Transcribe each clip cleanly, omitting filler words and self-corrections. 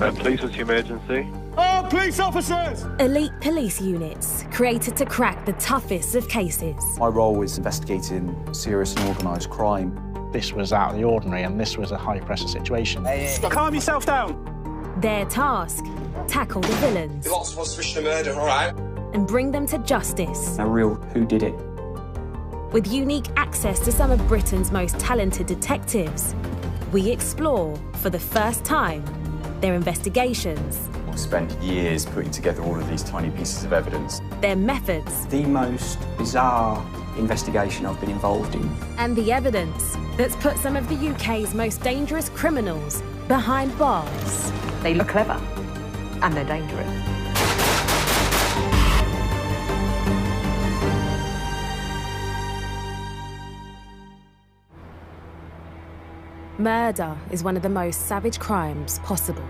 Police, what's your emergency? Oh, police officers! Elite police units created to crack the toughest of cases. My role was investigating serious and organised crime. This was out of the ordinary, and this was a high-pressure situation. Calm yourself down. Their task, tackle the villains. Lots of suspicion of murder, all right? And bring them to justice. A real whodidit. With unique access to some of Britain's most talented detectives, we explore, for the first time, their investigations. I've spent years putting together all of these tiny pieces of evidence. Their methods. The most bizarre investigation I've been involved in. And the evidence that's put some of the UK's most dangerous criminals behind bars. They look clever, and they're dangerous. Murder is one of the most savage crimes possible.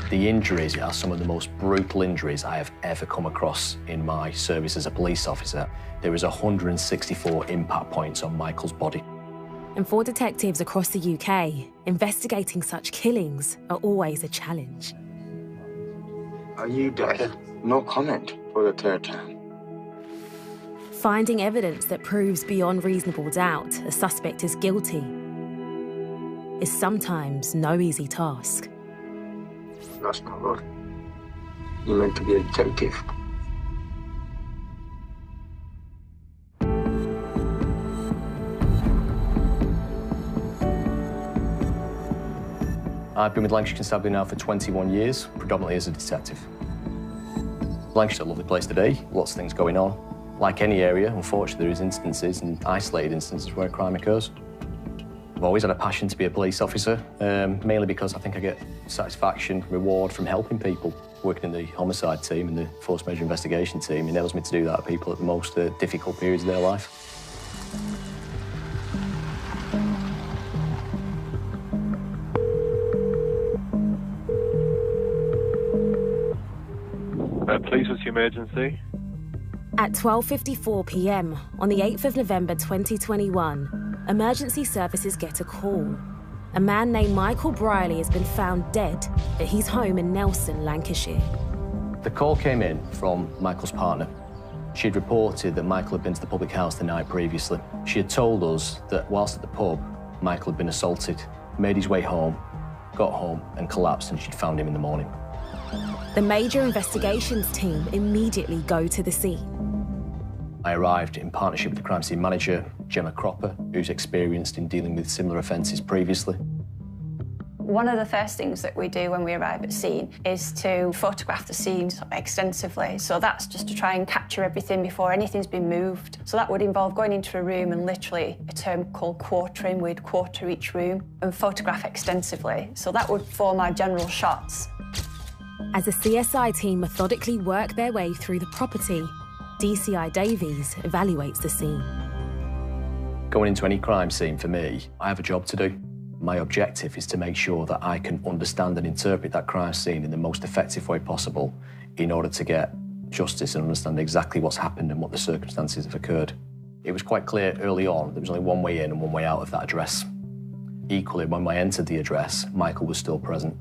The injuries are some of the most brutal injuries I have ever come across in my service as a police officer. There was 164 impact points on Michael's body. And for detectives across the UK, investigating such killings are always a challenge. Are you dead? No comment for the third time. Finding evidence that proves beyond reasonable doubt a suspect is guilty is sometimes no easy task. That's not good. You're meant to be a detective. I've been with Lancashire Constabulary now for 21 years, predominantly as a detective. Lancashire's a lovely place to be, lots of things going on. Like any area, unfortunately, there is instances and isolated instances where crime occurs. I've always had a passion to be a police officer, mainly because I think I get satisfaction, reward from helping people. Working in the homicide team and the force major investigation team enables me to do that to people at the most difficult periods of their life. Police, what's your emergency? At 12:54 p.m. on the 8th of November 2021, emergency services get a call. A man named Michael Briley has been found dead at his home in Nelson, Lancashire. The call came in from Michael's partner. She'd reported that Michael had been to the public house the night previously. She had told us that whilst at the pub, Michael had been assaulted, made his way home, got home and collapsed, and she'd found him in the morning. The major investigations team immediately go to the scene. I arrived in partnership with the crime scene manager, Gemma Cropper, who's experienced in dealing with similar offences previously. One of the first things that we do when we arrive at scene is to photograph the scene extensively. So that's just to try and capture everything before anything's been moved. So that would involve going into a room and literally a term called quartering. We'd quarter each room and photograph extensively. So that would form our general shots. As the CSI team methodically work their way through the property, DCI Davies evaluates the scene. Going into any crime scene, for me, I have a job to do. My objective is to make sure that I can understand and interpret that crime scene in the most effective way possible in order to get justice and understand exactly what's happened and what the circumstances have occurred. It was quite clear early on there was only one way in and one way out of that address. Equally, when I entered the address, Michael was still present.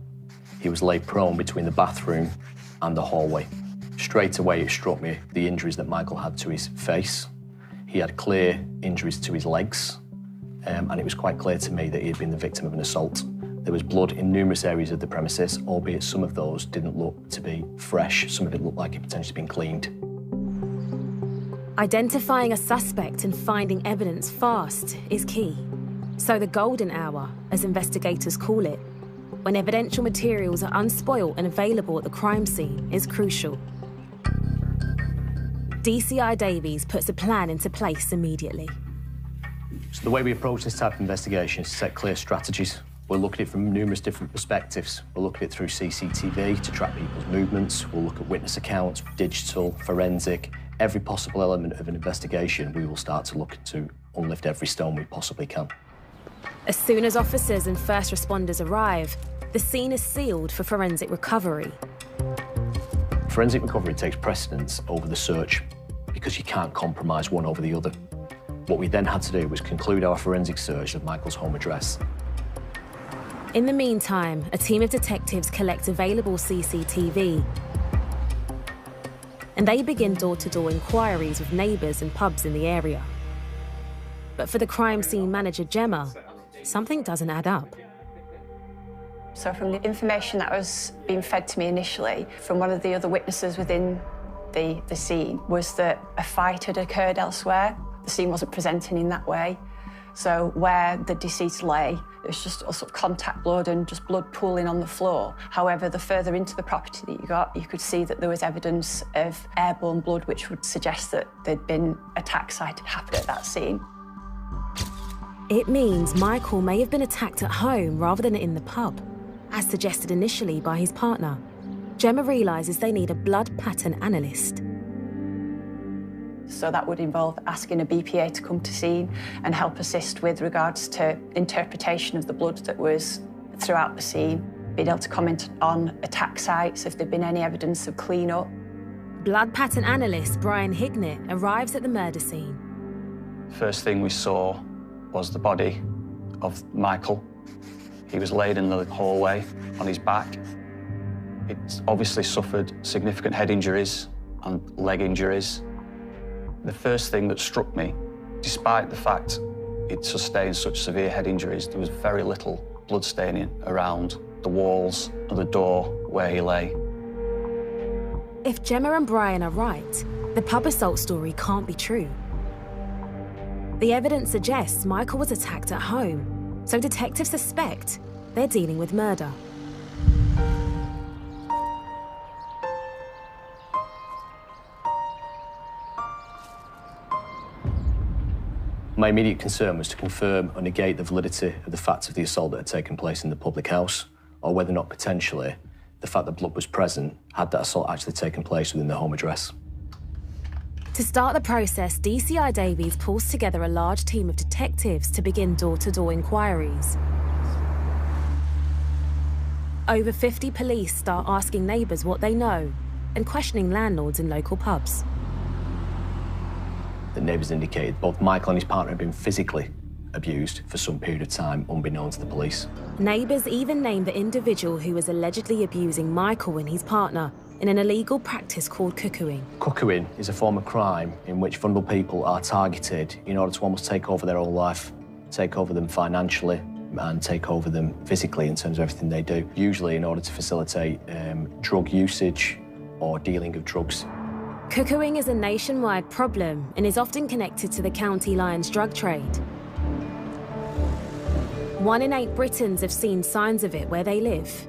He was laid prone between the bathroom and the hallway. Straight away, it struck me the injuries that Michael had to his face. He had clear injuries to his legs, and it was quite clear to me that he had been the victim of an assault. There was blood in numerous areas of the premises, albeit some of those didn't look to be fresh. Some of it looked like it had potentially been cleaned. Identifying a suspect and finding evidence fast is key. So the golden hour, as investigators call it, when evidential materials are unspoilt and available at the crime scene, is crucial. DCI Davies puts a plan into place immediately. So the way we approach this type of investigation is to set clear strategies. We'll look at it from numerous different perspectives. We'll look at it through CCTV to track people's movements. We'll look at witness accounts, digital, forensic, every possible element of an investigation. We will start to look to unlift every stone we possibly can. As soon as officers and first responders arrive, the scene is sealed for forensic recovery. Forensic recovery takes precedence over the search because you can't compromise one over the other. What we then had to do was conclude our forensic search of Michael's home address. In the meantime, a team of detectives collect available CCTV, and they begin door-to-door inquiries with neighbours and pubs in the area. But for the crime scene manager, Gemma, something doesn't add up. So from the information that was being fed to me initially from one of the other witnesses within the scene was that a fight had occurred elsewhere. The scene wasn't presenting in that way. So where the deceased lay, there's just a sort of contact blood and just blood pooling on the floor. However, the further into the property that you got, you could see that there was evidence of airborne blood, which would suggest that there'd been attack site had happened at that scene. It means Michael may have been attacked at home rather than in the pub, as suggested initially by his partner. Gemma realises they need a blood pattern analyst. So that would involve asking a BPA to come to scene and help assist with regards to interpretation of the blood that was throughout the scene, being able to comment on attack sites, if there'd been any evidence of clean-up. Blood pattern analyst Brian Hignett arrives at the murder scene. First thing we saw was the body of Michael. He was laid in the hallway on his back. He'd obviously suffered significant head injuries and leg injuries. The first thing that struck me, despite the fact he'd sustained such severe head injuries, there was very little blood staining around the walls and the door where he lay. If Gemma and Brian are right, the pub assault story can't be true. The evidence suggests Michael was attacked at home, so detectives suspect they're dealing with murder. My immediate concern was to confirm or negate the validity of the facts of the assault that had taken place in the public house, or whether or not potentially the fact that blood was present had that assault actually taken place within the home address. To start the process, DCI Davies pulls together a large team of detectives to begin door-to-door inquiries. Over 50 police start asking neighbours what they know and questioning landlords in local pubs. The neighbours indicated both Michael and his partner had been physically abused for some period of time, unbeknown to the police. Neighbours even named the individual who was allegedly abusing Michael and his partner in an illegal practice called cuckooing. Cuckooing is a form of crime in which vulnerable people are targeted in order to almost take over their own life, take over them financially and take over them physically in terms of everything they do, usually in order to facilitate drug usage or dealing of drugs. Cuckooing is a nationwide problem and is often connected to the County Lion's drug trade. 1 in 8 Britons have seen signs of it where they live.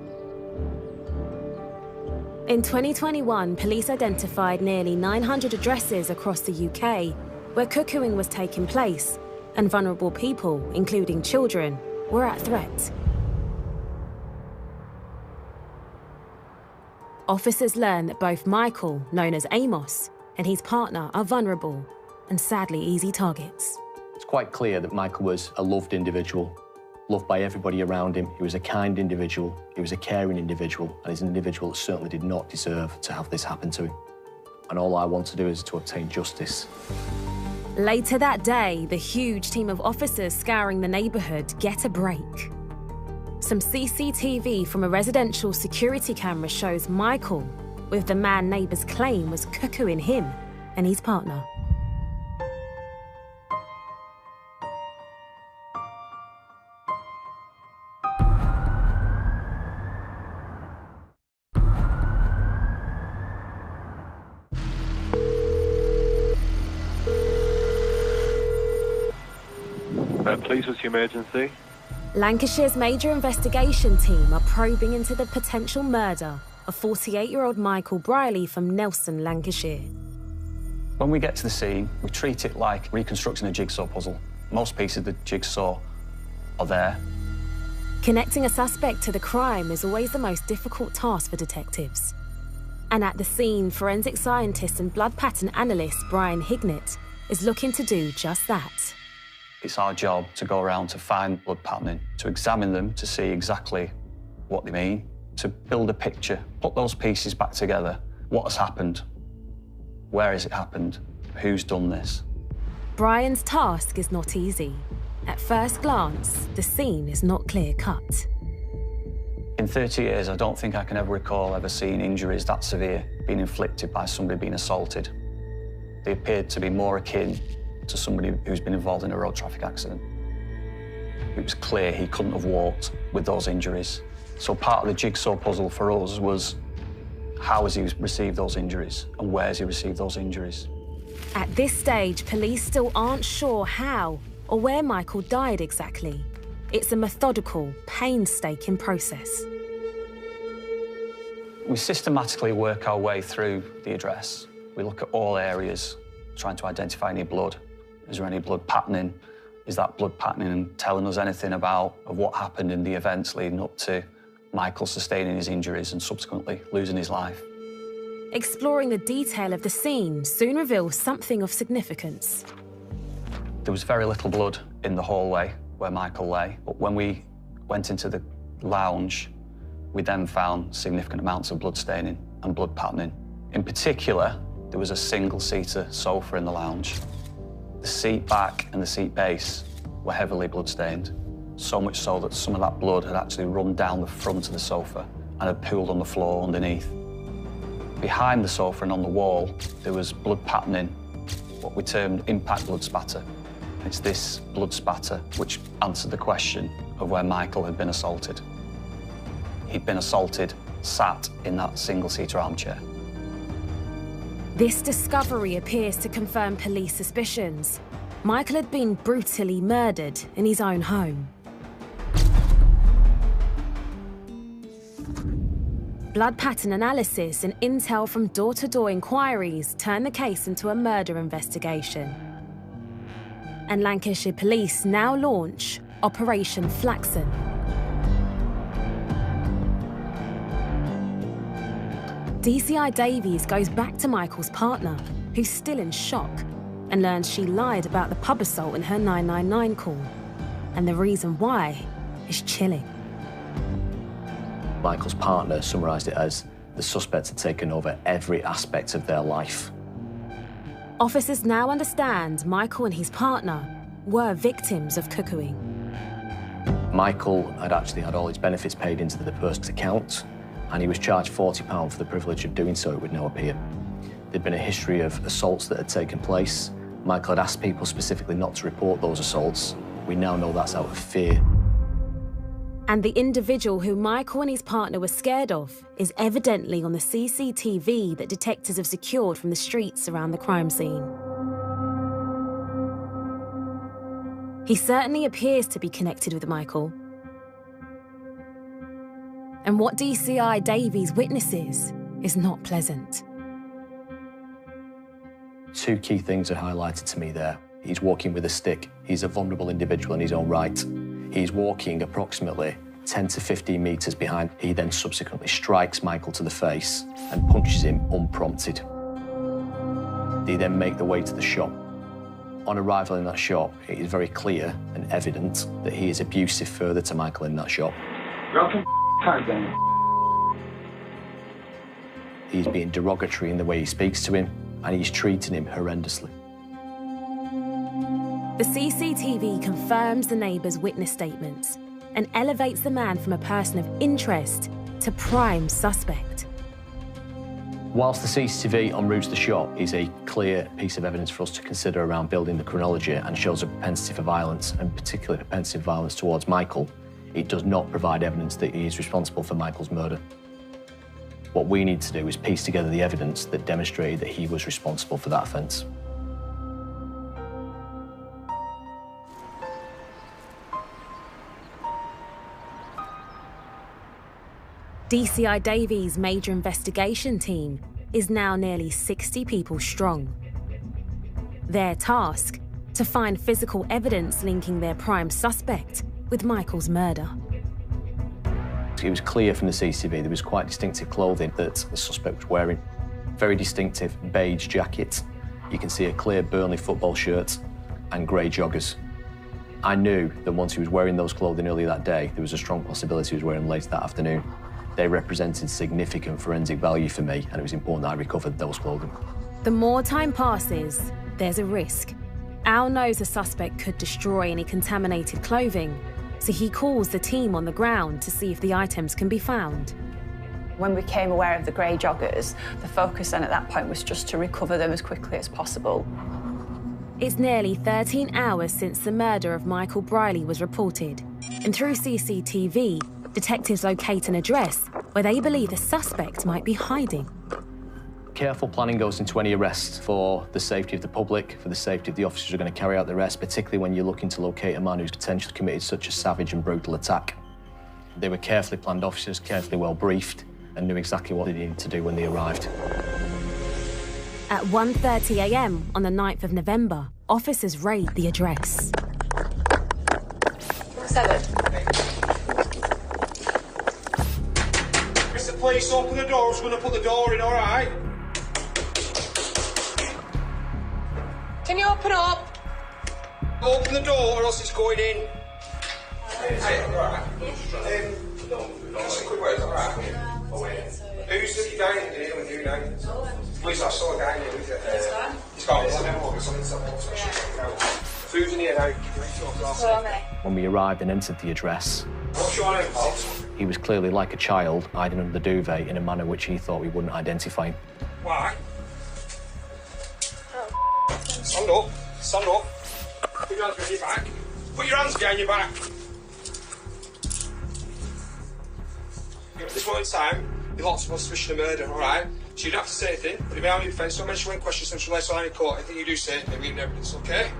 In 2021, police identified nearly 900 addresses across the UK where cuckooing was taking place, and vulnerable people, including children, were at threat. Officers learn that both Michael, known as Amos, and his partner are vulnerable and sadly easy targets. It's quite clear that Michael was a loved individual, loved by everybody around him. He was a kind individual, he was a caring individual, and he's an individual that certainly did not deserve to have this happen to him. And all I want to do is to obtain justice. Later that day, the huge team of officers scouring the neighbourhood get a break. Some CCTV from a residential security camera shows Michael with the man neighbours claim was cuckooing him and his partner. Police, what's your emergency? Lancashire's major investigation team are probing into the potential murder of 48-year-old Michael Briley from Nelson, Lancashire. When we get to the scene, we treat it like reconstructing a jigsaw puzzle. Most pieces of the jigsaw are there. Connecting a suspect to the crime is always the most difficult task for detectives. And at the scene, forensic scientist and blood pattern analyst Brian Hignett is looking to do just that. It's our job to go around to find blood patterning, to examine them, to see exactly what they mean, to build a picture, put those pieces back together. What has happened? Where has it happened? Who's done this? Brian's task is not easy. At first glance, the scene is not clear-cut. In 30 years, I don't think I can ever recall ever seeing injuries that severe being inflicted by somebody being assaulted. They appeared to be more akin to somebody who's been involved in a road traffic accident. It was clear he couldn't have walked with those injuries. So part of the jigsaw puzzle for us was how has he received those injuries and where has he received those injuries? At this stage, police still aren't sure how or where Michael died exactly. It's a methodical, painstaking process. We systematically work our way through the address. We look at all areas, trying to identify any blood. Is there any blood patterning? Is that blood patterning telling us anything of what happened in the events leading up to Michael sustaining his injuries and subsequently losing his life? Exploring the detail of the scene soon reveals something of significance. There was very little blood in the hallway where Michael lay, but when we went into the lounge, we then found significant amounts of blood staining and blood patterning. In particular, there was a single-seater sofa in the lounge. The seat back and the seat base were heavily blood-stained, so much so that some of that blood had actually run down the front of the sofa and had pooled on the floor underneath. Behind the sofa and on the wall, there was blood patterning, what we termed impact blood spatter. It's this blood spatter which answered the question of where Michael had been assaulted. He'd been assaulted, sat in that single-seater armchair. This discovery appears to confirm police suspicions. Michael had been brutally murdered in his own home. Blood pattern analysis and intel from door-to-door inquiries turned the case into a murder investigation. And Lancashire Police now launch Operation Flaxen. DCI Davies goes back to Michael's partner, who's still in shock, and learns she lied about the pub assault in her 999 call. And the reason why is chilling. Michael's partner summarised it as the suspect had taken over every aspect of their life. Officers now understand Michael and his partner were victims of cuckooing. Michael had actually had all his benefits paid into the person's account, and he was charged £40 for the privilege of doing so, it would now appear. There'd been a history of assaults that had taken place. Michael had asked people specifically not to report those assaults. We now know that's out of fear. And the individual who Michael and his partner were scared of is evidently on the CCTV that detectives have secured from the streets around the crime scene. He certainly appears to be connected with Michael. And what DCI Davies witnesses is not pleasant. Two key things are highlighted to me there. He's walking with a stick. He's a vulnerable individual in his own right. He's walking approximately 10 to 15 metres behind. He then subsequently strikes Michael to the face and punches him unprompted. They then make their way to the shop. On arrival in that shop, it is very clear and evident that he is abusive further to Michael in that shop. He's being derogatory in the way he speaks to him, and he's treating him horrendously. The CCTV confirms the neighbour's witness statements and elevates the man from a person of interest to prime suspect. Whilst the CCTV en route to the shop is a clear piece of evidence for us to consider around building the chronology and shows a propensity for violence, and particularly propensity for violence towards Michael, it does not provide evidence that he is responsible for Michael's murder. What we need to do is piece together the evidence that demonstrated that he was responsible for that offence. DCI Davies' major investigation team is now nearly 60 people strong. Their task, to find physical evidence linking their prime suspect with Michael's murder. It was clear from the CCTV there was quite distinctive clothing that the suspect was wearing. Very distinctive beige jacket. You can see a clear Burnley football shirt and grey joggers. I knew that once he was wearing those clothing earlier that day, there was a strong possibility he was wearing them later that afternoon. They represented significant forensic value for me, and it was important that I recovered those clothing. The more time passes, there's a risk. Al knows the suspect could destroy any contaminated clothing, so he calls the team on the ground to see if the items can be found. When we became aware of the grey joggers, the focus then at that point was just to recover them as quickly as possible. It's nearly 13 hours since the murder of Michael Briley was reported, and through CCTV, detectives locate an address where they believe the suspect might be hiding. Careful planning goes into any arrest for the safety of the public, for the safety of the officers who are going to carry out the arrest, particularly when you're looking to locate a man who's potentially committed such a savage and brutal attack. They were carefully planned officers, carefully well briefed, and knew exactly what they needed to do when they arrived. At 1:30 a.m. on the 9th of November, officers raid the address. 7. Mr. Police, open the door. I was going to put the door in, all right? Can you open up? Open the door or else it's going in. Hey, all right. Just a quick word, all right? Who's the guy in here with you now? Please, I saw a guy in here with you. He's got food's in here now. When we arrived and entered the address, What's your name, pal? he was clearly like a child, hiding under the duvet in a manner which he thought we wouldn't identify him. Why? Stand up. Stand up. Put your hands behind your back. Put your hands behind your back. At this moment in time, you're lots of suspicion of murder, all right? So you don't have to say anything, but if you have any defence, don't mention when questions central less on in court. Anything you do say, they mean evidence, okay?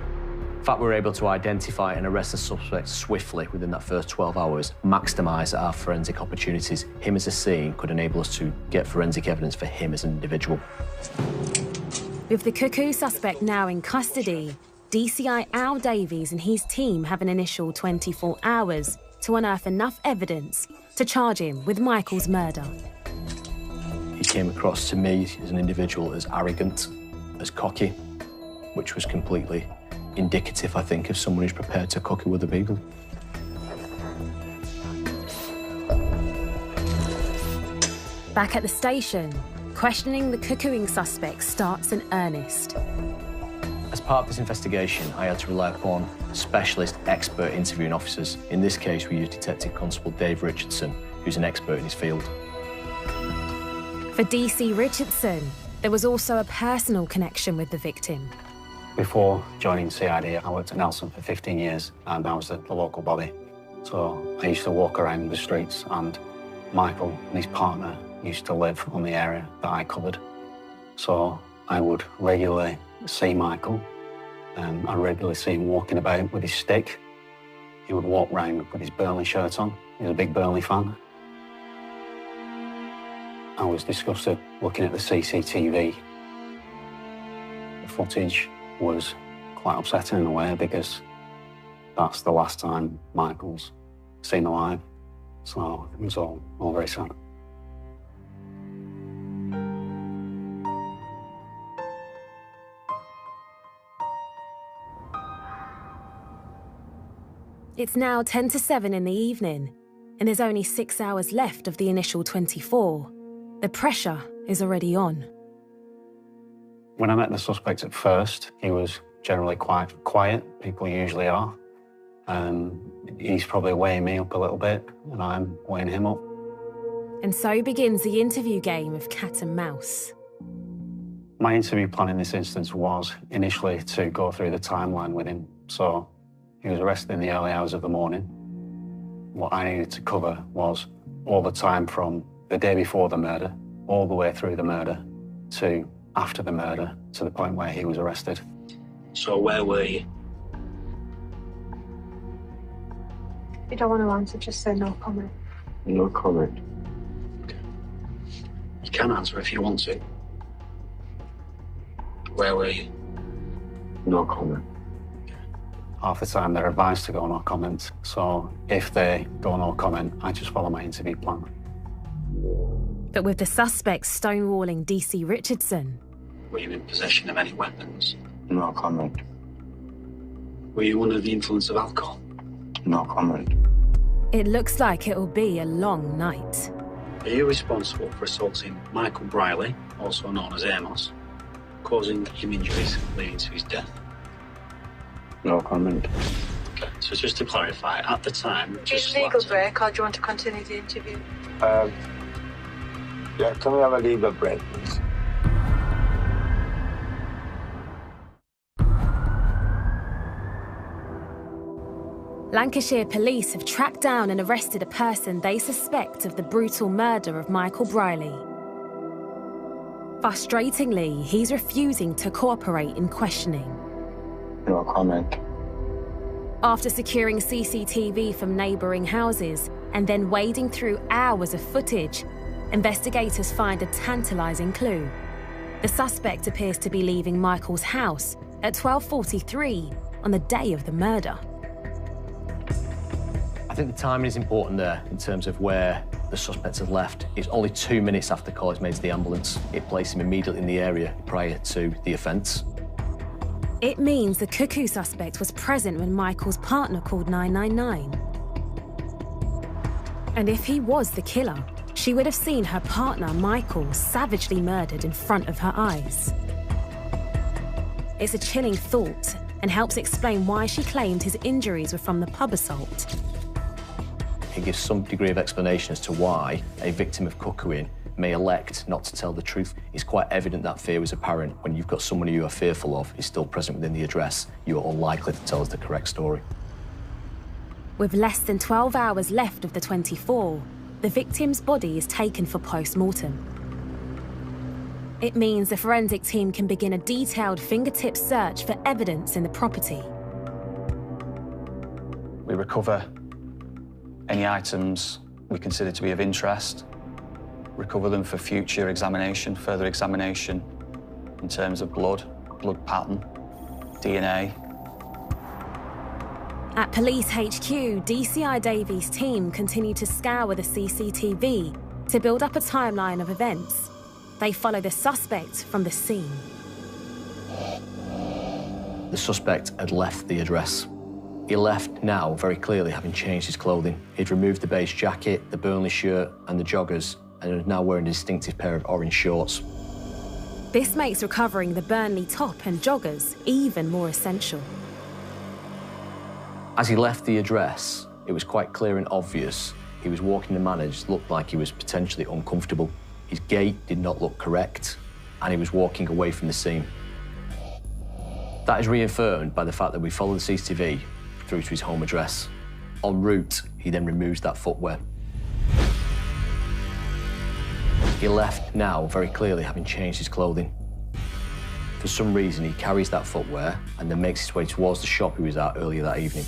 In fact, we were able to identify and arrest the suspect swiftly within that first 12 hours, maximise our forensic opportunities. Him as a scene could enable us to get forensic evidence for him as an individual. With the cuckoo suspect now in custody, DCI Al Davies and his team have an initial 24 hours to unearth enough evidence to charge him with Michael's murder. He came across to me as an individual as arrogant, as cocky, which was completely indicative, I think, of someone who's prepared to cocky with other people. Back at the station, questioning the cuckooing suspect starts in earnest. As part of this investigation, I had to rely upon specialist expert interviewing officers. In this case, we used Detective Constable Dave Richardson, who's an expert in his field. For DC Richardson, there was also a personal connection with the victim. Before joining CID, I worked at Nelson for 15 years and I was at the local body. So I used to walk around the streets and Michael and his partner used to live on the area that I covered. So I would regularly see Michael and I regularly see him walking about with his stick. He would walk round with his Burnley shirt on. He was a big Burnley fan. I was disgusted looking at the CCTV. The footage was quite upsetting in a way because that's the last time Michael's seen alive. So it was all very sad. It's now 10 to 7 in the evening, and there's only 6 hours left of the initial 24. The pressure is already on. When I met the suspect at first, he was generally quite quiet. People usually are. He's probably weighing me up a little bit, and I'm weighing him up. And so begins the interview game of cat and mouse. My interview plan in this instance was initially to go through the timeline with him. So he was arrested in the early hours of the morning. What I needed to cover was all the time from the day before the murder, all the way through the murder, to after the murder, to the point where he was arrested. So where were you? If you don't want to answer, just say no comment. No comment. Okay. You can answer if you want to. Where were you? No comment. Okay. Half the time they're advised to go no comment, so if they go no comment, I just follow my interview plan. But with the suspect stonewalling DC Richardson... Were you in possession of any weapons? No comment. Were you under the influence of alcohol? No comment. It looks like it'll be a long night. Are you responsible for assaulting Michael Briley, also known as Amos, causing him injuries leading to his death? No comment. Okay. So just to clarify, at the time... Do you need a legal break or do you want to continue the interview? Yeah, can we have a legal break, please? Lancashire police have tracked down and arrested a person they suspect of the brutal murder of Michael Briley. Frustratingly, he's refusing to cooperate in questioning. No comment. After securing CCTV from neighbouring houses and then wading through hours of footage, investigators find a tantalising clue. The suspect appears to be leaving Michael's house at 12:43 on the day of the murder. I think the timing is important there in terms of where the suspect has left. It's only 2 minutes after the call is made to the ambulance. It placed him immediately in the area prior to the offence. It means the cuckoo suspect was present when Michael's partner called 999. And if he was the killer, she would have seen her partner, Michael, savagely murdered in front of her eyes. It's a chilling thought and helps explain why she claimed his injuries were from the pub assault. It gives some degree of explanation as to why a victim of cuckooing may elect not to tell the truth. It's quite evident that fear was apparent. When you've got someone who you are fearful of is still present within the address, you are unlikely to tell us the correct story. With less than 12 hours left of the 24, the victim's body is taken for post-mortem. It means the forensic team can begin a detailed fingertip search for evidence in the property. We recover any items we consider to be of interest, recover them for future examination, further examination in terms of blood pattern, DNA. At Police HQ, DCI Davies' team continue to scour the CCTV to build up a timeline of events. They follow the suspect from the scene. The suspect had left the address. He left now, very clearly, having changed his clothing. He'd removed the beige jacket, the Burnley shirt and the joggers, and was now wearing a distinctive pair of orange shorts. This makes recovering the Burnley top and joggers even more essential. As he left the address, it was quite clear and obvious he was walking in a manner that looked like he was potentially uncomfortable. His gait did not look correct, and he was walking away from the scene. That is reaffirmed by the fact that we follow the CCTV through to his home address. En route, he then removes that footwear. He left now, very clearly, having changed his clothing. For some reason, he carries that footwear and then makes his way towards the shop he was at earlier that evening.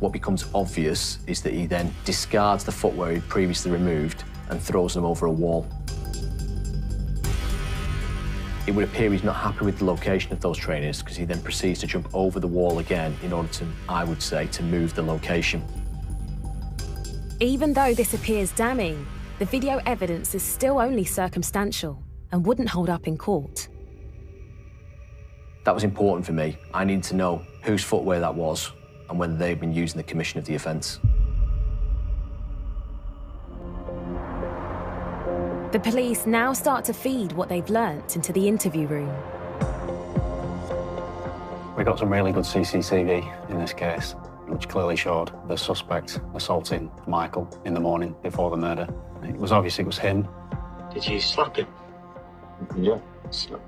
What becomes obvious is that he then discards the footwear he'd previously removed and throws them over a wall. It would appear he's not happy with the location of those trainers because he then proceeds to jump over the wall again in order to, I would say, to move the location. Even though this appears damning, the video evidence is still only circumstantial and wouldn't hold up in court. That was important for me. I needed to know whose footwear that was and whether they'd been used in the commission of the offence. The police now start to feed what they've learnt into the interview room. We got some really good CCTV in this case, which clearly showed the suspect assaulting Michael in the morning before the murder. It was obvious it was him. Did you slap him? Yeah, slap.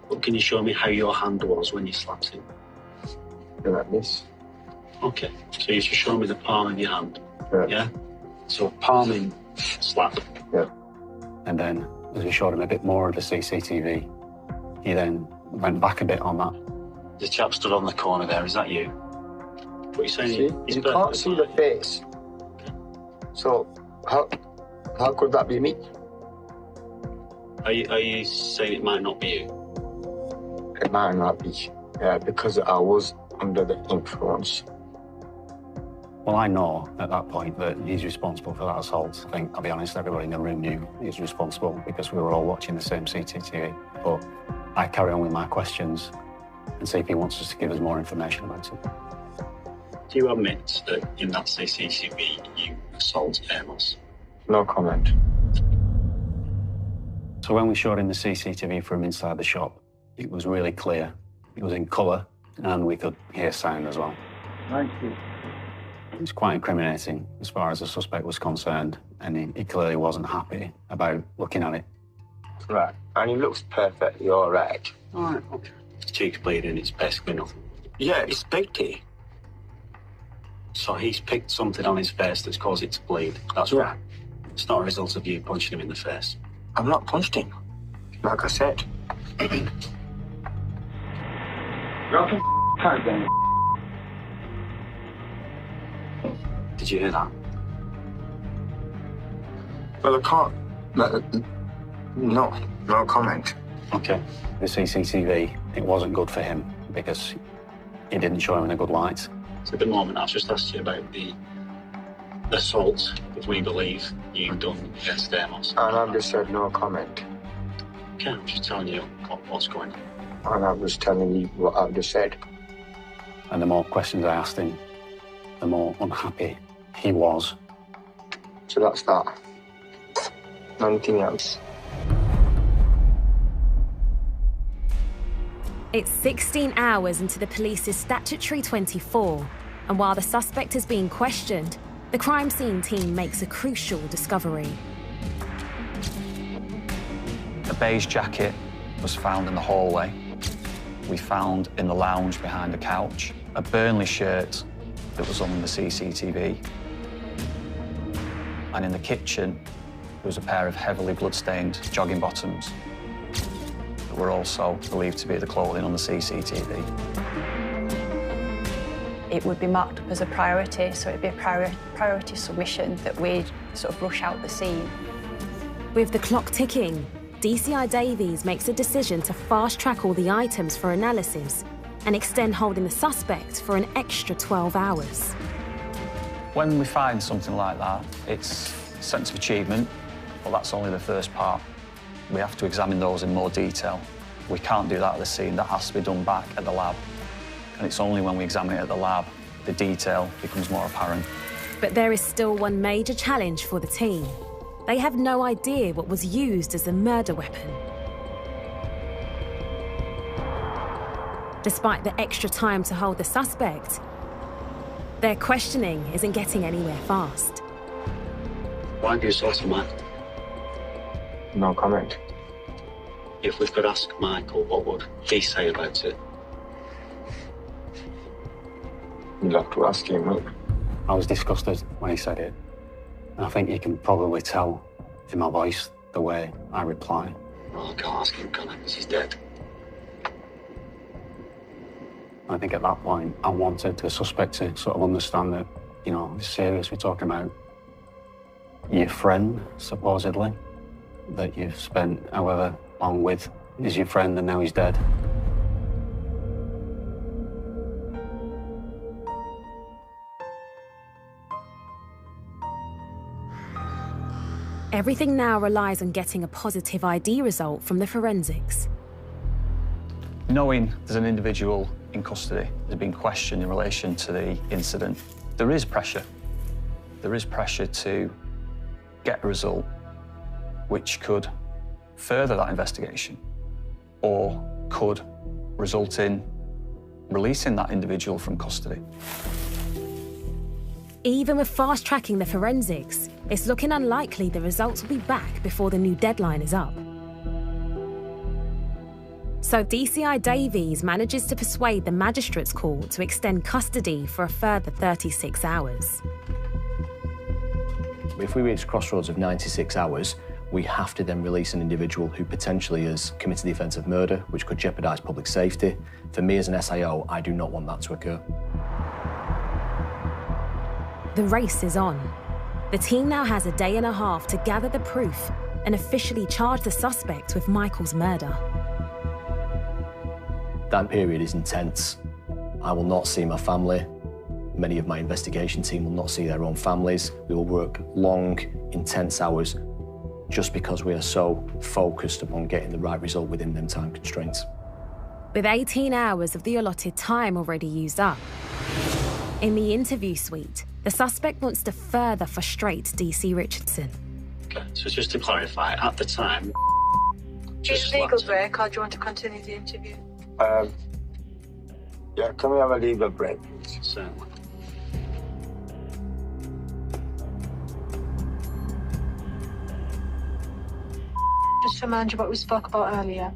But can you show me how your hand was when you slapped him? Like this. Okay, so you should show me the palm of your hand. Yeah? So palming, slap. Yeah. And then, as we showed him a bit more of the CCTV, he then went back a bit on that. The chap stood on the corner there, is that you? What are you saying? See, you can't see the face. So, how could that be me? Are you saying it might not be you? It might not be, because I was under the influence. Well, I know at that point that he's responsible for that assault. I think, I'll be honest, everybody in the room knew he was responsible because we were all watching the same CCTV. But I carry on with my questions and see if he wants us to give us more information about it. Do you admit that in that CCTV you assaulted Amos? No comment. So when we showed him the CCTV from inside the shop, it was really clear. It was in colour, and we could hear sound as well. Thank you. It's quite incriminating as far as the suspect was concerned, and he clearly wasn't happy about looking at it. Right, and he looks perfectly all right. All right, okay. His cheek's bleeding, it's basically nothing. Yeah, it's big. So he's picked something on his face that's caused it to bleed. That's right. It's not a result of you punching him in the face. I'm not punched him, like I said. Drop him card then. Did you hear that? Well, I can't. No comment. Okay. The CCTV, it wasn't good for him because it didn't show him in a good light. So at the moment, I've just asked you about the assault that we believe you've done against Amos. And I've just said no comment. Okay, I'm just telling you what's going on. And I was telling you what I've just said. And the more questions I asked him, the more unhappy he was. So that's that. Nothing else. It's 16 hours into the police's statutory 24, and while the suspect is being questioned, the crime scene team makes a crucial discovery. A beige jacket was found in the hallway. We found in the lounge behind a couch a Burnley shirt that was on the CCTV. And in the kitchen, there was a pair of heavily blood-stained jogging bottoms that were also believed to be the clothing on the CCTV. It would be marked up as a priority, so it'd be a priority submission that we'd sort of rush out the scene. With the clock ticking, DCI Davies makes a decision to fast-track all the items for analysis and extend holding the suspect for an extra 12 hours. When we find something like that, it's a sense of achievement, but that's only the first part. We have to examine those in more detail. We can't do that at the scene. That has to be done back at the lab. And it's only when we examine it at the lab, the detail becomes more apparent. But there is still one major challenge for the team. They have no idea what was used as a murder weapon. Despite the extra time to hold the suspect, their questioning isn't getting anywhere fast. Why do you assault a man? No comment. If we could ask Michael, what would he say about it? You'll have to ask him, look. I was disgusted when he said it. And I think you can probably tell in my voice the way I reply. Well, I can't ask him, can I? Because he's dead. I think at that point, I wanted the suspect to sort of understand that, you know, it's serious. We're talking about your friend, supposedly, that you've spent however long with is your friend, and now he's dead. Everything now relies on getting a positive ID result from the forensics. Knowing there's an individual in custody that's been questioned in relation to the incident, there is pressure. There is pressure to get a result which could further that investigation or could result in releasing that individual from custody. Even with fast-tracking the forensics, it's looking unlikely the results will be back before the new deadline is up. So DCI Davies manages to persuade the magistrate's court to extend custody for a further 36 hours. If we reach crossroads of 96 hours, we have to then release an individual who potentially has committed the offence of murder, which could jeopardise public safety. For me as an SIO, I do not want that to occur. The race is on. The team now has a day and a half to gather the proof and officially charge the suspect with Michael's murder. That period is intense. I will not see my family. Many of my investigation team will not see their own families. We will work long, intense hours just because we are so focused upon getting the right result within them time constraints. With 18 hours of the allotted time already used up, in the interview suite, the suspect wants to further frustrate DC Richardson. Okay, so just to clarify, at the time... Do you need a legal break or do you want to continue the interview? Yeah, can we have a legal break, please? Certainly. Just to remind you what we spoke about earlier.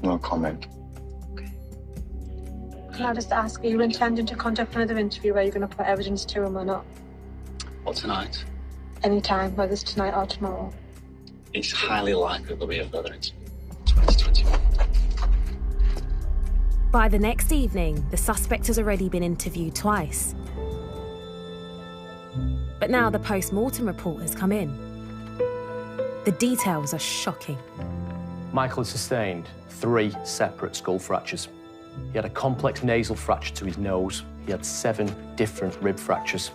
No comment. Can I just ask, are you intending to conduct another interview where you're going to put evidence to him or not? What, tonight? Any time, whether it's tonight or tomorrow. It's highly likely there'll be a further interview. 2021. By the next evening, the suspect has already been interviewed twice. But now the post-mortem report has come in. The details are shocking. Michael had sustained 3 separate skull fractures. He had a complex nasal fracture to his nose. He had 7 different rib fractures.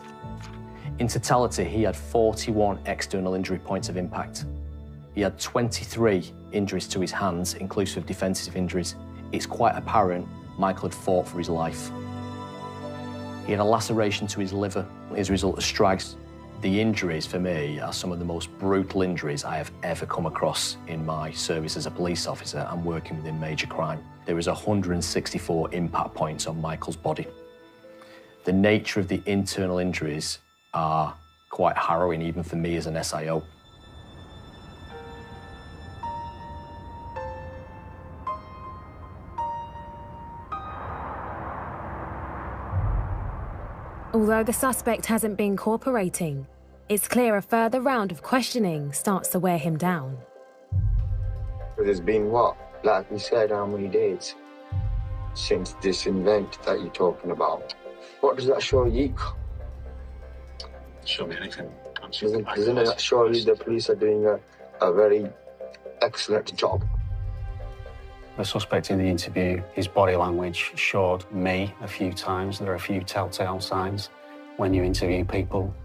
In totality, he had 41 external injury points of impact. He had 23 injuries to his hands, inclusive of defensive injuries. It's quite apparent Michael had fought for his life. He had a laceration to his liver as a result of strikes. The injuries, for me, are some of the most brutal injuries I have ever come across in my service as a police officer and working within major crime. There was 164 impact points on Michael's body. The nature of the internal injuries are quite harrowing, even for me as an SIO. Although the suspect hasn't been cooperating, it's clear a further round of questioning starts to wear him down. But it's been what? Like we said, how many days since this event that you're talking about? What does that show you? Show me anything. Doesn't that show you the police are doing a very excellent job? The suspect in the interview, his body language showed me a few times. There are a few telltale signs when you interview people.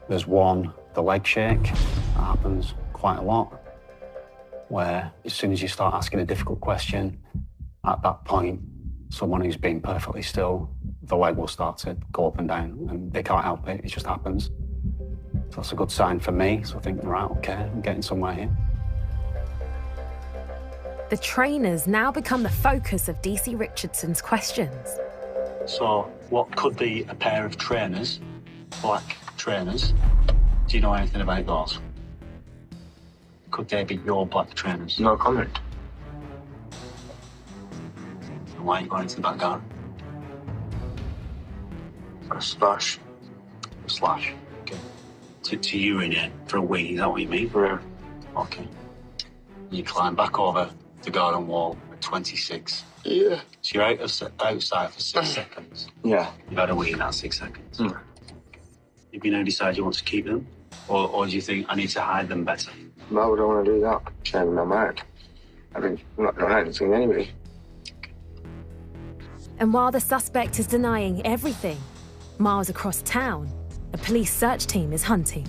There's one, the leg shake. That happens quite a lot, where as soon as you start asking a difficult question, at that point, someone who's been perfectly still, the leg will start to go up and down, and they can't help it. It just happens. So that's a good sign for me. So I think, right, okay, I'm getting somewhere here. The trainers now become the focus of DC Richardson's questions. So, what could be a pair of trainers, black trainers? Do you know anything about those? Could they be your black trainers? No comment. And why are you going into the back garden? For a splash. A slash. Okay. To urinate for a wee, is that what you mean? Yeah. Okay. You climb back over the garden wall at 26. Yeah. So you're outside for 6 seconds. Yeah. You've had a wee in that 6 seconds. Mm. You now decide you want to keep them? Or do you think I need to hide them better? Why would I want to do that? Changing my mind. I mean, I'm not doing anything anyway. And while the suspect is denying everything, miles across town, a police search team is hunting.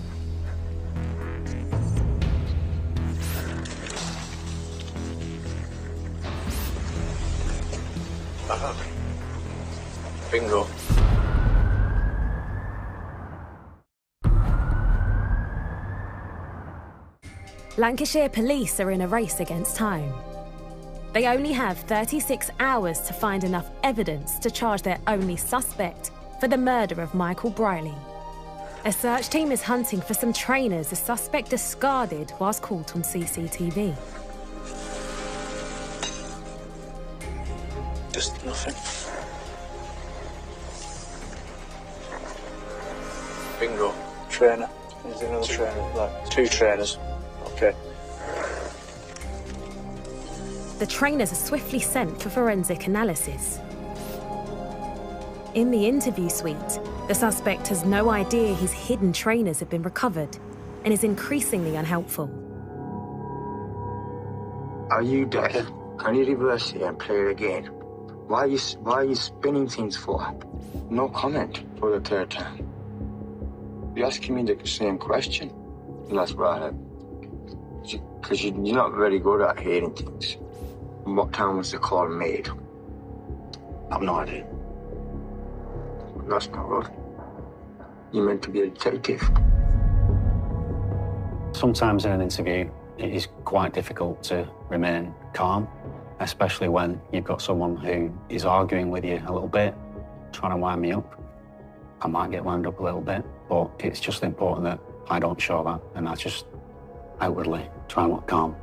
Bingo. Lancashire police are in a race against time. They only have 36 hours to find enough evidence to charge their only suspect for the murder of Michael Briley. A search team is hunting for some trainers the suspect discarded whilst caught on CCTV. Just nothing. Bingo. Trainer. Is there another trainer? Like 2 trainers. Okay. The trainers are swiftly sent for forensic analysis. In the interview suite, the suspect has no idea his hidden trainers have been recovered and is increasingly unhelpful. Are you deaf? Can you reverse it and play it again? Why are you spinning things for? No comment for the 3rd time. You're asking me the same question. And that's right. Because you're not very good at hearing things. And what time was the call made? I've no idea. That's not good. You're meant to be a detective. Sometimes in an interview, it is quite difficult to remain calm. especially when you've got someone who is arguing with you a little bit, trying to wind me up. I might get wound up a little bit, but it's just important that I don't show that, and I just outwardly try and look calm.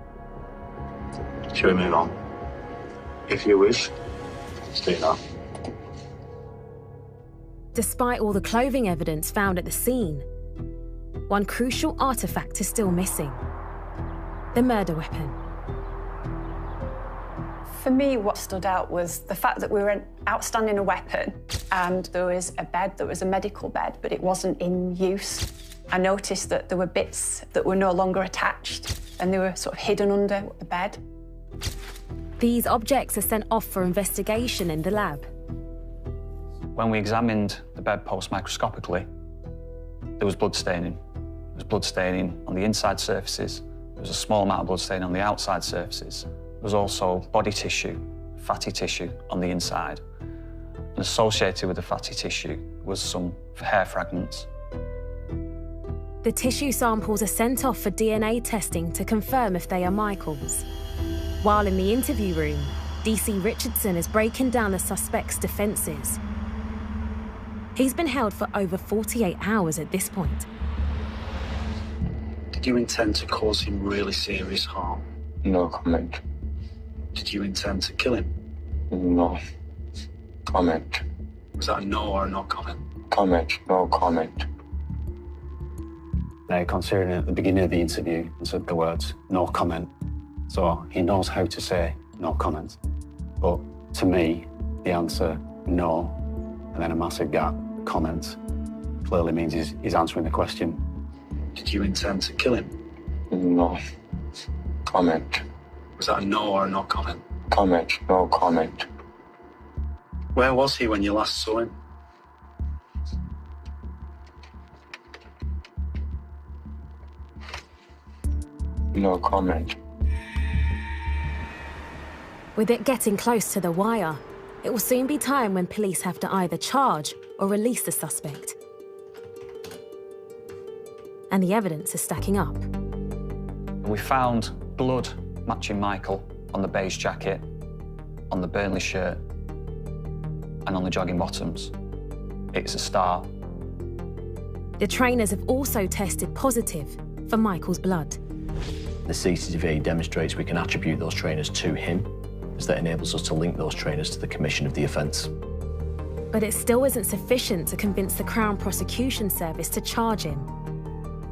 Shall we move on? If you wish. Let's do that. Despite all the clothing evidence found at the scene, one crucial artifact is still missing: the murder weapon. For me, what stood out was the fact that we were outstanding a weapon and there was a bed, there was a medical bed, but it wasn't in use. I noticed that there were bits that were no longer attached and they were sort of hidden under the bed. These objects are sent off for investigation in the lab. When we examined the bedpost microscopically, there was blood staining. There was blood staining on the inside surfaces. There was a small amount of blood staining on the outside surfaces. There was also body tissue, fatty tissue on the inside. And associated with the fatty tissue was some hair fragments. The tissue samples are sent off for DNA testing to confirm if they are Michael's. While in the interview room, DC Richardson is breaking down the suspect's defences. He's been held for over 48 hours at this point. Did you intend to cause him really serious harm? No comment. Did you intend to kill him? No comment. Was that a no or a no comment? Comment, no comment. Now, considering at the beginning of the interview, he said the words, no comment. So he knows how to say no comment. But to me, the answer, no, and then a massive gap, comment, clearly means he's answering the question. Did you intend to kill him? No comment. Was that a no or a no comment? Comment, no comment. Where was he when you last saw him? No comment. With it getting close to the wire, it will soon be time when police have to either charge or release the suspect. And the evidence is stacking up. We found blood matching Michael on the beige jacket, on the Burnley shirt, and on the jogging bottoms. It's a start. The trainers have also tested positive for Michael's blood. The CCTV demonstrates we can attribute those trainers to him, as that enables us to link those trainers to the commission of the offence. But it still isn't sufficient to convince the Crown Prosecution Service to charge him.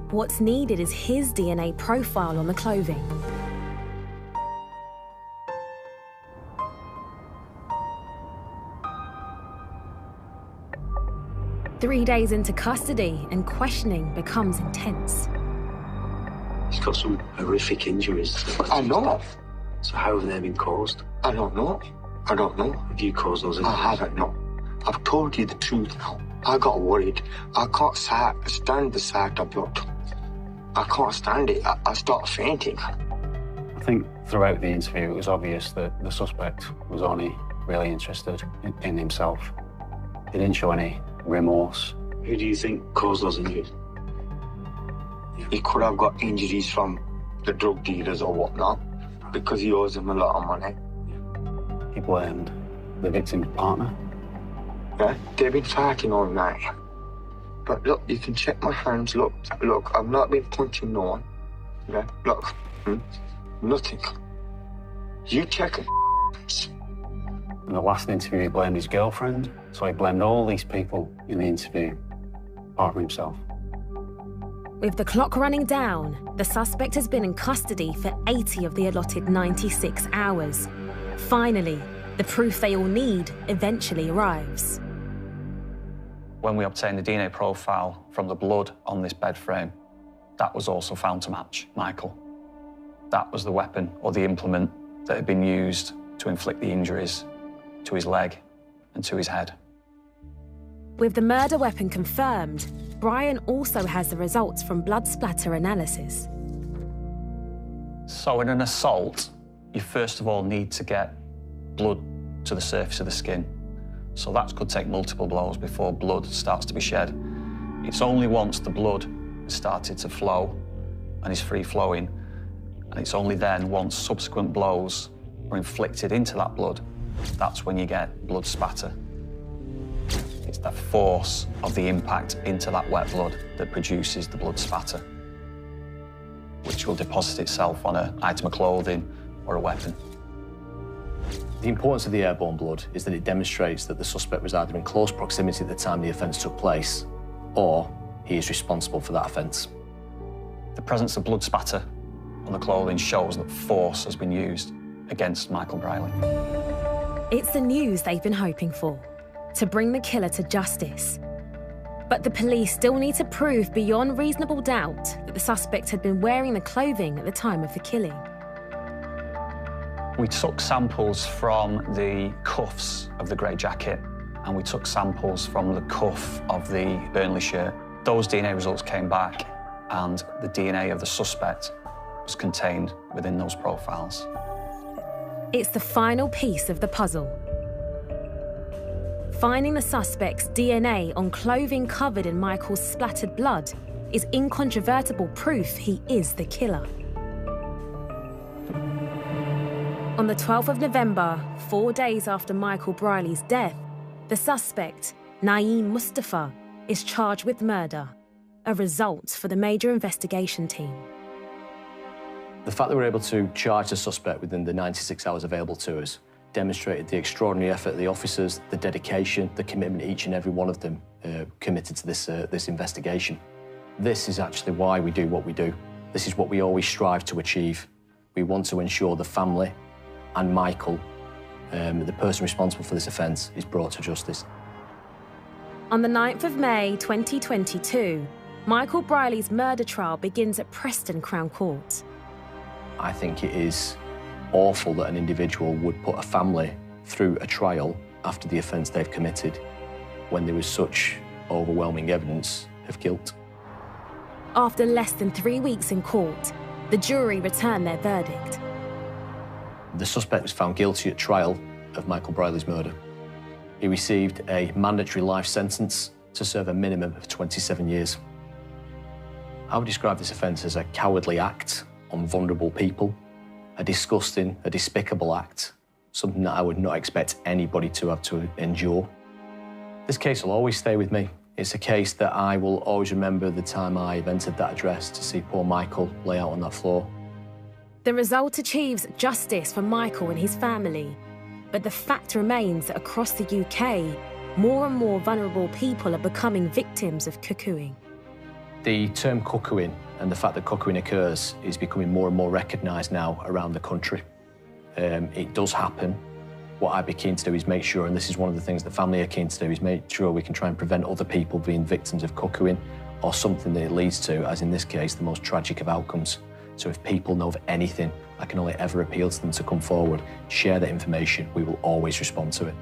What's needed is his DNA profile on the clothing. Three days into custody and questioning becomes intense. He's got some horrific injuries. I know. So how have they been caused? I don't know. I don't know. Have you caused those injuries? I haven't, no. I've told you the truth now. I got worried. I can't stand the sight of blood. I can't stand it. I start fainting. I think throughout the interview, it was obvious that the suspect was only really interested in himself. He didn't show any remorse. Who do you think caused those injuries? He could have got injuries from the drug dealers or whatnot, because he owes them a lot of money. He blamed the victim's partner. Yeah, they've been fighting all night. But look, you can check my hands. Look, I've not been punching no one. Yeah, look, nothing. You check it. In the last interview, he blamed his girlfriend, so he blamed all these people in the interview, apart from himself. With the clock running down, the suspect has been in custody for 80 of the allotted 96 hours. Finally, the proof they all need eventually arrives. When we obtained the DNA profile from the blood on this bed frame, that was also found to match Michael. That was the weapon or the implement that had been used to inflict the injuries to his leg and to his head. With the murder weapon confirmed, Brian also has the results from blood splatter analysis. So in an assault, you first of all need to get blood to the surface of the skin. So that could take multiple blows before blood starts to be shed. It's only once the blood has started to flow and is free flowing, and it's only then once subsequent blows are inflicted into that blood, that's when you get blood spatter. It's the force of the impact into that wet blood that produces the blood spatter, which will deposit itself on an item of clothing or a weapon. The importance of the airborne blood is that it demonstrates that the suspect was either in close proximity at the time the offence took place, or he is responsible for that offence. The presence of blood spatter on the clothing shows that force has been used against Michael Briley. It's the news they've been hoping for, to bring the killer to justice. But the police still need to prove beyond reasonable doubt that the suspect had been wearing the clothing at the time of the killing. We took samples from the cuffs of the grey jacket, and we took samples from the cuff of the Burnley shirt. Those DNA results came back, and the DNA of the suspect was contained within those profiles. It's the final piece of the puzzle. Finding the suspect's DNA on clothing covered in Michael's splattered blood is incontrovertible proof he is the killer. On the 12th of November, 4 days after Michael Briley's death, the suspect, Naeem Mustafa, is charged with murder, a result for the major investigation team. The fact that we're able to charge the suspect within the 96 hours available to us demonstrated the extraordinary effort of the officers, the dedication, the commitment each and every one of them committed to this investigation. This is actually why we do what we do. This is what we always strive to achieve. We want to ensure the family and Michael, the person responsible for this offence, is brought to justice. On the 9th of May 2022, Michael Briley's murder trial begins at Preston Crown Court. I think it is awful that an individual would put a family through a trial after the offence they've committed when there was such overwhelming evidence of guilt. After less than 3 weeks in court, the jury returned their verdict. The suspect was found guilty at trial of Michael Briley's murder. He received a mandatory life sentence to serve a minimum of 27 years. I would describe this offence as a cowardly act on vulnerable people, a disgusting, a despicable act, something that I would not expect anybody to have to endure. This case will always stay with me. It's a case that I will always remember the time I entered that address to see poor Michael lay out on that floor. The result achieves justice for Michael and his family, but the fact remains that across the UK, more and more vulnerable people are becoming victims of cuckooing. The term cuckooing and the fact that cuckooing occurs is becoming more and more recognised now around the country. It does happen. What I'd be keen to do is make sure, and this is one of the things the family are keen to do, is make sure we can try and prevent other people being victims of cuckooing or something that it leads to, as in this case, the most tragic of outcomes. So if people know of anything, I can only ever appeal to them to come forward, share that information. We will always respond to it.